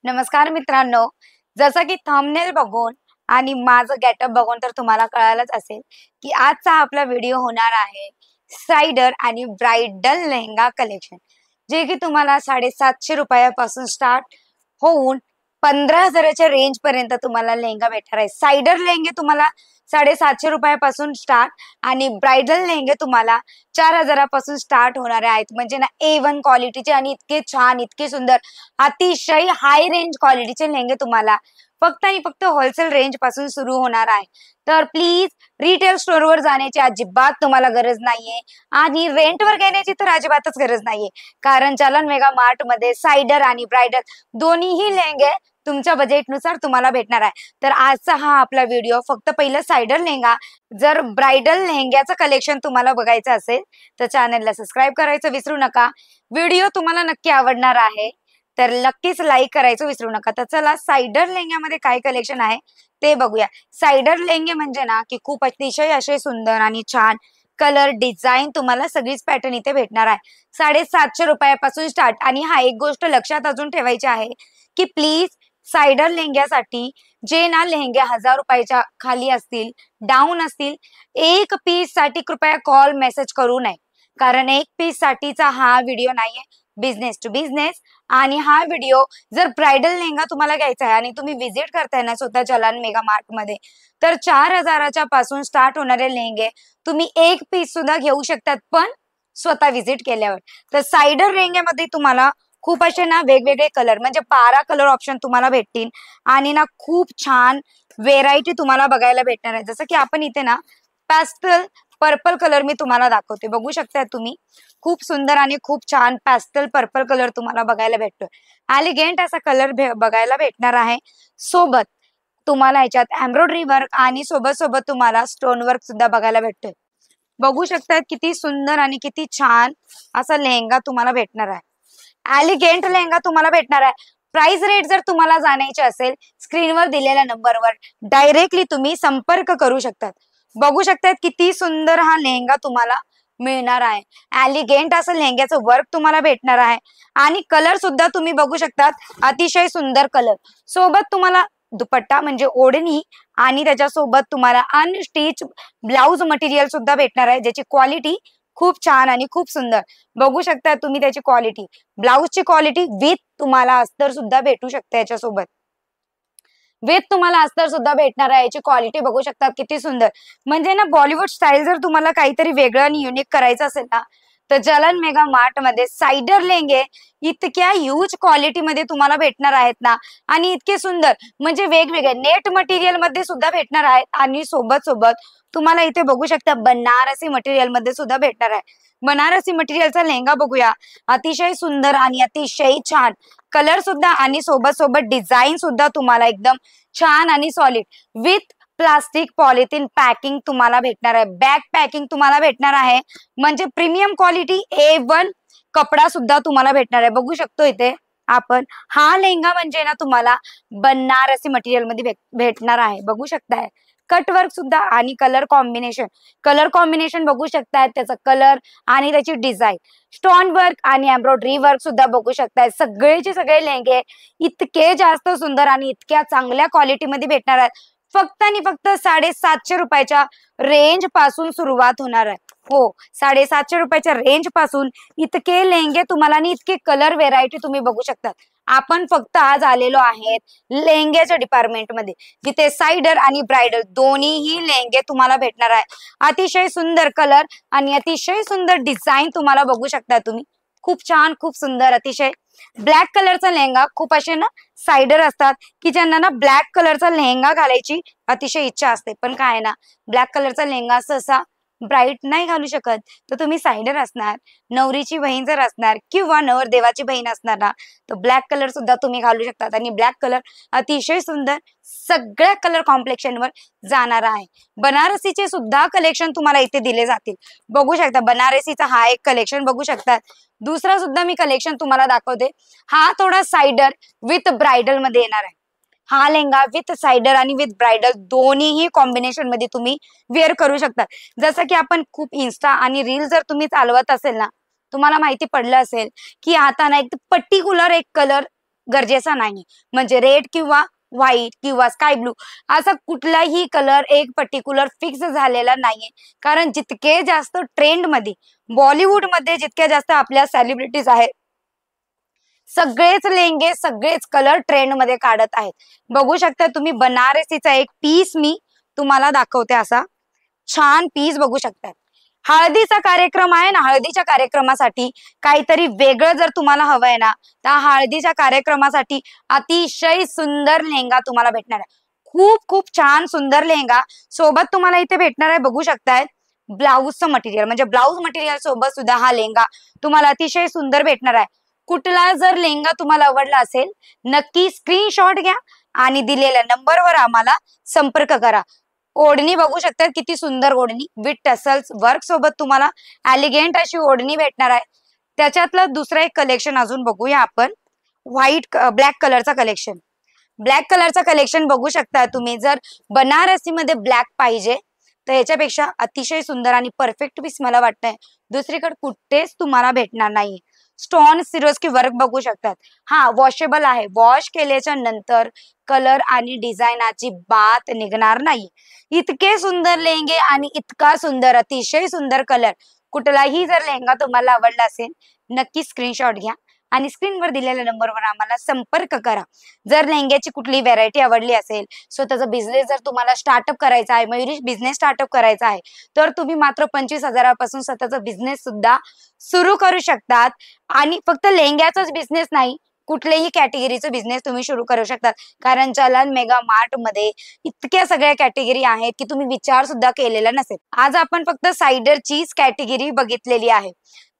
नमस्कार मित्रांनो, जसं की थंबनेल बघून आणि माझं गेटअप बघून तर तुम्हाला कळालंच असेल की आजचा आपला व्हिडिओ होणार आहे साइडर आणि ब्राइडल लेहंगा कलेक्शन, जे की तुम्हाला 750 रुपयापासून स्टार्ट होऊन 15,000च्या रेंज पर्यंत तुम्हाला लेहंगा भेटणार आहे। साइडर लेहंगे तुम्हाला 750 रुपयापासून स्टार्ट आणि ब्राइडल लेहंगे तुम्हाला 4,000 पासून स्टार्ट होणारे आहेत। म्हणजे ना A1 क्वालिटीचे आणि इतके छान, इतके सुंदर, अतिशय हाय रेंज क्वालिटीचे लेहंगे तुम्हाला फक्त आणि फक्त होलसेल रेंज पासून सुरू होणार आहे। तर प्लीज रिटेल स्टोअरवर जाण्याची अजिबात तुम्हाला गरज नाहीये आणि रेंटवर घेण्याची तर अजिबातच गरज नाहीये, कारण चलन मेगा मार्ट मध्ये साइडर आणि ब्राइडल दोन्हीही लेहंगे तुमच्या बजेटनुसार तुम्हाला भेटणार आहे। तर आजचा हा आपला व्हिडिओ फक्त पहिलं साइडर लेहंगा, जर ब्राइडल लेहंग्याचं कलेक्शन तुम्हाला बघायचं असेल तर चॅनलला सबस्क्राइब करायचं विसरू नका। व्हिडिओ तुम्हाला नक्की आवडणार आहे तर नक्कीच लाईक करायचं विसरू नका। तर चला साइडर लेहंग्यामध्ये काय कलेक्शन आहे ते बघूया। साइडर लेहंगे म्हणजे ना की खूप अतिशय असे सुंदर आणि छान कलर डिझाईन तुम्हाला सगळीच पॅटर्न इथे भेटणार आहे। 750 रुपयापासून स्टार्ट। आणि हा एक गोष्ट लक्षात अजून ठेवायची आहे की प्लीज साइडर लेहंग्यासाठी जे ना लेहंगे 1000 रुपयाच्या खाली असतील, डाऊन असतील, एक पीस साठी कृपया कॉल मेसेज करू नये, कारण एक पीस साठीचा हा व्हिडिओ नाहीये, बिझनेस टू बिझनेस। आणि हा व्हिडिओ जर ब्राइडल लेहंगा तुम्हाला घ्यायचा आहे आणि तुम्ही विजिट करताय ना स्वतः चलन मेगा मार्ट मध्ये, तर 4,000च्या पासून स्टार्ट होणारे लेहंगे तुम्ही एक पीस सुद्धा घेऊ शकतात, पण स्वतः विजिट केल्यावर। तर साइडर लेहंग्यामध्ये तुम्हाला खूप असे ना वेगवेगळे कलर म्हणजे 12 कलर ऑप्शन तुम्हाला भेटतील आणि ना खूप छान व्हेरायटी तुम्हाला बघायला भेटणार आहे। जसं की आपण इथे ना पॅस्टल पर्पल कलर मी तुम्हाला दाखवते, बघू शकता तुम्ही, खूप सुंदर आणि खूप छान पॅस्टल पर्पल कलर तुम्हाला बघायला भेटतोय। एलिगेंट असा कलर बघायला भेटणार आहे। सोबत तुम्हाला याच्यात एम्ब्रॉयडरी वर्क आणि सोबत सोबत तुम्हाला स्टोन वर्क सुद्धा बघायला भेटतोय। बघू शकता किती सुंदर आणि किती छान असा लेहंगा तुम्हाला भेटणार आहे। एलिगेंट लेहंगा तुम्हाला भेटणार आहे। प्राइस रेट जर तुम्हाला जाणायचे असेल स्क्रीनवर दिलेल्या नंबरवर डायरेक्टली तुम्ही संपर्क करू शकतात। बघू शकतात किती सुंदर हा लेहंगा तुम्हाला मिळणार आहे। एलिगेंट असं लेहंग्याचं वर्क तुम्हाला भेटणार आहे आणि कलर सुद्धा तुम्ही बघू शकतात, अतिशय सुंदर कलर। सोबत तुम्हाला दुपट्टा म्हणजे ओढणी आणि त्याच्यासोबत तुम्हाला अनस्टिच ब्लाउज मटेरियल सुद्धा भेटणार आहे, ज्याची क्वालिटी खूप छान आणि खूप सुंदर। बघू शकता तुम्ही त्याची क्वालिटी, ब्लाउजची क्वालिटी विथ तुम्हाला अस्तर सुद्धा भेटू शकते याच्यासोबत, विथ तुम्हाला अस्तर सुद्धा भेटणार आहे। याची क्वालिटी बघू शकता किती सुंदर। म्हणजे ना बॉलिवूड स्टाईल जर तुम्हाला काहीतरी वेगळं आणि युनिक करायचं असेल ना, तर चलन मेगा मार्ट मध्ये साइडर लेहंगे इतक्या ह्यूज क्वालिटी मध्ये तुम्हाला भेटणार आहेत ना, आणि इतके सुंदर म्हणजे वेगवेगळे नेट मटेरियल मध्ये सुद्धा भेटणार आहेत आणि सोबत सोबत तुम्हाला इथे बघू शकता बनारसी मटेरियल मध्ये सुद्धा भेटणार आहे। बनारसी मटेरियलचा लेहंगा बघूया, अतिशय सुंदर आणि अतिशय छान कलर सुद्धा आणि सोबत सोबत डिझाईन सुद्धा तुम्हाला एकदम छान आणि solid with plastic polythene packing तुम्हाला भेटणार आहे। बॅग पॅकिंग तुम्हाला भेटणार आहे, म्हणजे प्रीमियम क्वालिटी A1 कपडा सुद्धा तुम्हाला भेटणार आहे। बघू शकतो इथे आपण हा लेहंगा म्हणजे ना तुम्हाला बनारसी मटेरियल मध्ये भेटणार आहे। बघू शकताय कट वर्क सुद्धा आणि कलर कॉम्बिनेशन बघू शकताय, त्याचा कलर आणि त्याची डिझाईन, स्टोन वर्क आणि एम्ब्रॉयडरी वर्क सुद्धा बघू शकताय। सगळेचे सगळे लेहंगे इतके जास्त सुंदर आणि इतक्या चांगल्या क्वालिटी मध्ये भेटणार आहेत। फक्त आणि फक्त 750 रुपयाच्या रेंज पासून सुरुवात होणार आहे। हो, 750 रुपयाच्या रेंज पासून इतके लेहंगे तुम्हाला आणि इतके कलर व्हेरायटी तुम्ही बघू शकता। आपण फक्त आज आलेलो आहेत लेहंग्याच्या डिपार्टमेंट मध्ये, जिथे साइडर आणि ब्राइडल दोन्हीही लेहंगे तुम्हाला भेटणार आहे। अतिशय सुंदर कलर आणि अतिशय सुंदर डिझाईन तुम्हाला बघू शकता तुम्ही, खूप छान खूप सुंदर अतिशय। ब्लॅक कलरचा लेहंगा, खूप असे ना साइडर असतात की ज्यांना ना ब्लॅक कलरचा लेहंगा घालायची अतिशय इच्छा असते, पण काय ना ब्लॅक कलरचा लेहंगा सहसा ब्राईट नाही घालू शकत तर तुम्ही सायडर असणार, नवरीची बहीण जर असणार किंवा नवरदेवाची बहीण असणार ना, तर ब्लॅक कलर सुद्धा तुम्ही घालू शकतात आणि ब्लॅक कलर अतिशय सुंदर सगळ्या कलर कॉम्प्लेक्शनवर जाणार आहे. बनारसीचे सुद्धा कलेक्शन तुम्हाला इथे दिले जातील. बघू शकता बनारसीचा हा एक कलेक्शन बघू शकतात. दुसरा सुद्धा मी कलेक्शन तुम्हाला दाखवते. हा थोडा सायडर विथ ब्रायडल मध्ये येणार आहे. हा लेहंगा विथ सायडर आणि विथ ब्रायडल दोन्हीही कॉम्बिनेशन मध्ये तुम्ही वेअर करू शकता. जसं की आपण खूप इन्स्टा आणि रील जर तुम्ही चालवत असेल ना, तुम्हाला माहिती पडलं असेल की आता ना एक पर्टिक्युलर एक कलर गरजेचा नाही, म्हणजे रेड किंवा व्हाईट किंवा स्काय ब्लू असा कुठलाही कलर एक पर्टिक्युलर फिक्स झालेला नाहीये. कारण जितके जास्त ट्रेंड मध्ये बॉलिवूड मध्ये जितक्या जास्त आपल्या सेलिब्रिटीज आहेत, सगळेच लेहंगे सगळेच कलर ट्रेंड मध्ये काढत आहेत. बघू शकता तुम्ही बनारसीचा एक पीस मी तुम्हाला दाखवते. असा छान पीस बघू शकता. हळदीचा कार्यक्रम आहे ना, हळदीच्या कार्यक्रमासाठी काहीतरी वेगळं जर तुम्हाला हवं आहे ना, तर हळदीच्या कार्यक्रमासाठी अतिशय सुंदर लेहंगा तुम्हाला भेटणार आहे. खूप खूप छान सुंदर लेहंगा सोबत तुम्हाला इथे भेटणार आहे. बघू शकताय ब्लाऊजचं मटेरियल, म्हणजे ब्लाऊज मटेरियल सोबत सुद्धा हा लेहंगा तुम्हाला अतिशय सुंदर भेटणार आहे. कुठला जर लेहंगा तुम्हाला आवडला असेल, नक्की स्क्रीनशॉट घ्या आणि दिलेल्या नंबरवर आम्हाला संपर्क करा. ओढणी बघू शकता किती सुंदर ओढणी विथ टसल्स वर्क सोबत तुम्हाला एलिगेंट अशी ओढणी भेटणार आहे. त्याच्यातलं दुसरं एक कलेक्शन अजून बघूया आपण. व्हाईट ब्लॅक कलरचा कलेक्शन. ब्लॅक कलरचा कलेक्शन बघू शकता तुम्ही. जर बनारसी मध्ये ब्लॅक पाहिजे तर याच्यापेक्षा अतिशय सुंदर आणि परफेक्ट पीस मला वाटतंय दुसरीकडे कुठेच तुम्हाला भेटणार नाही. स्टोन सिरोस्की वर्क बघू शकतात. हा वॉशेबल आहे. वॉश केल्याच्या नंतर कलर आणि डिझाईनाची बात निघणार नाही. इतके सुंदर लेहंगे आणि इतका सुंदर अतिशय सुंदर कलर. कुठलाही जर लेहंगा तुम्हाला आवडला असेल, नक्की स्क्रीनशॉट घ्या आणि स्क्रीनवर दिलेल्या नंबरवर आम्हाला संपर्क करा. जर लेहंग्याची कुठली व्हेरायटी आवडली असेल, स्वतःचा बिझनेस जर तुम्हाला स्टार्टअप करायचा आहे, मयुरी बिझनेस स्टार्टअप करायचा आहे, तर तुम्ही मात्र 25,000पासून स्वतःचा बिझनेस सुद्धा सुरू करू शकतात. आणि फक्त लेहंग्याचाच बिझनेस नाही, कुठल्याही कॅटेगरीचा बिझनेस तुम्ही सुरू करू शकतात. कारण जालन मेगा मार्ट मध्ये इतक्या सगळ्या कॅटेगरी आहेत की तुम्ही विचार सुद्धा केलेला नसेल. आज आपण फक्त सायडरचीच कॅटेगरी बघितलेली आहे.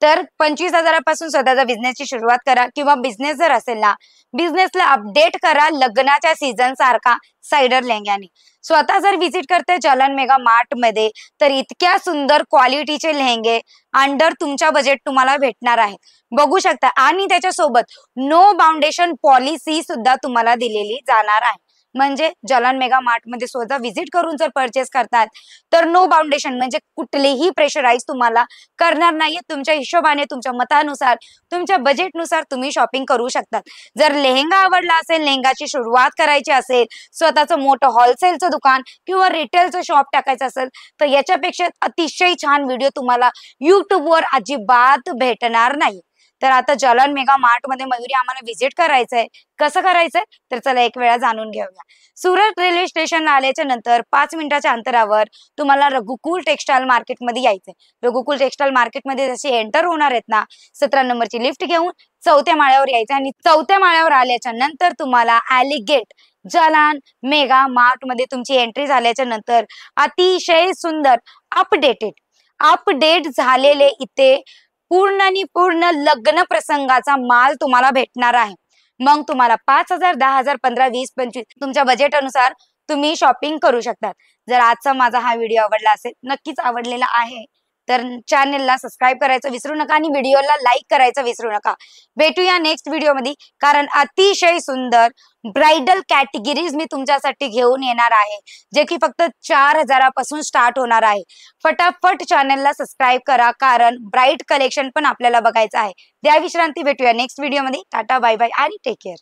तर 25,000पासून स्वतःचा बिझनेसची सुरुवात करा किंवा बिझनेस जर असेल ना, बिझनेसला अपडेट करा लग्नाच्या सीझन सारखा सायडर लेहंग्याने. स्वतः जर व्हिजिट करते जालन मेगा मार्ट मध्ये तर इतक्या सुंदर क्वालिटीचे लेहंगे अंडर तुमच्या बजेट तुम्हाला भेटणार आहेत. बघू शकता आणि त्याच्यासोबत नो बाउंडेशन पॉलिसी सुद्धा तुम्हाला दिलेली जाणार आहे. म्हणजे जालन मेगा मार्ट मध्ये स्वतः व्हिजिट करून जर परचेस करतात तर नो बाउंडेशन, म्हणजे कुठलेही प्रेशराईज तुम्हाला करणार नाहीये. तुमच्या हिशोबाने, तुमच्या मतानुसार, तुमच्या बजेटनुसार तुम्ही शॉपिंग करू शकतात. जर लेहंगा आवडला असेल, लेहंगाची सुरुवात करायची असेल, स्वतःचं मोठं होलसेलचं दुकान किंवा रिटेलचं शॉप टाकायचं असेल, तर याच्यापेक्षा अतिशय छान व्हिडिओ तुम्हाला युट्यूबवर अजिबात भेटणार नाही. तर आता जालन मेगा मार्ट मध्ये मयुरी आम्हाला व्हिजिट करायचंय. कसं करायचंय तर चला एक वेळा जाणून घेऊया. सुरत रेल्वे स्टेशनला आल्याच्या नंतर 5 मिनिटाच्या अंतरावर तुम्हाला रघुकुल टेक्सटाईल मार्केट मध्ये यायचंय. रघुकुल टेक्सटाईल मार्केट मध्ये जसे एंटर होणार आहेत ना, 17 नंबरची लिफ्ट घेऊन 4थ्या माळ्यावर यायचं आणि 4थ्या माळ्यावर आल्याच्या नंतर तुम्हाला एलिगेट जालन मेगा मार्ट मध्ये तुमची एंट्री झाल्याच्या नंतर अतिशय सुंदर अपडेट झालेले इथे पूर्ण आणि पूर्ण लग्न प्रसंगाचा माल तुम्हाला भेटणार आहे. मग तुम्हाला 5,000, 10,000, 15, 20, 25 तुमच्या बजेट अनुसार तुम्ही शॉपिंग करू शकतात. जर आजचा माझा हा व्हिडिओ आवडला असेल, नक्कीच आवडलेला आहे, तर चॅनेलला सबस्क्राईब करायचं विसरू नका आणि व्हिडिओला लाईक करायचं विसरू नका. भेटूया नेक्स्ट व्हिडिओ मध्ये. कारण अतिशय सुंदर ब्राइडल कॅटेगरीज मी तुमच्यासाठी घेऊन येणार आहे, जे की फक्त 4,000पासून स्टार्ट होणार आहे. फटाफट चॅनेलला सबस्क्राईब करा, कारण ब्राइड कलेक्शन पण आपल्याला बघायचं आहे. द्या विश्रांती. भेटूया नेक्स्ट व्हिडिओ मध्ये. टाटा, बाय बाय आणि टेक केअर.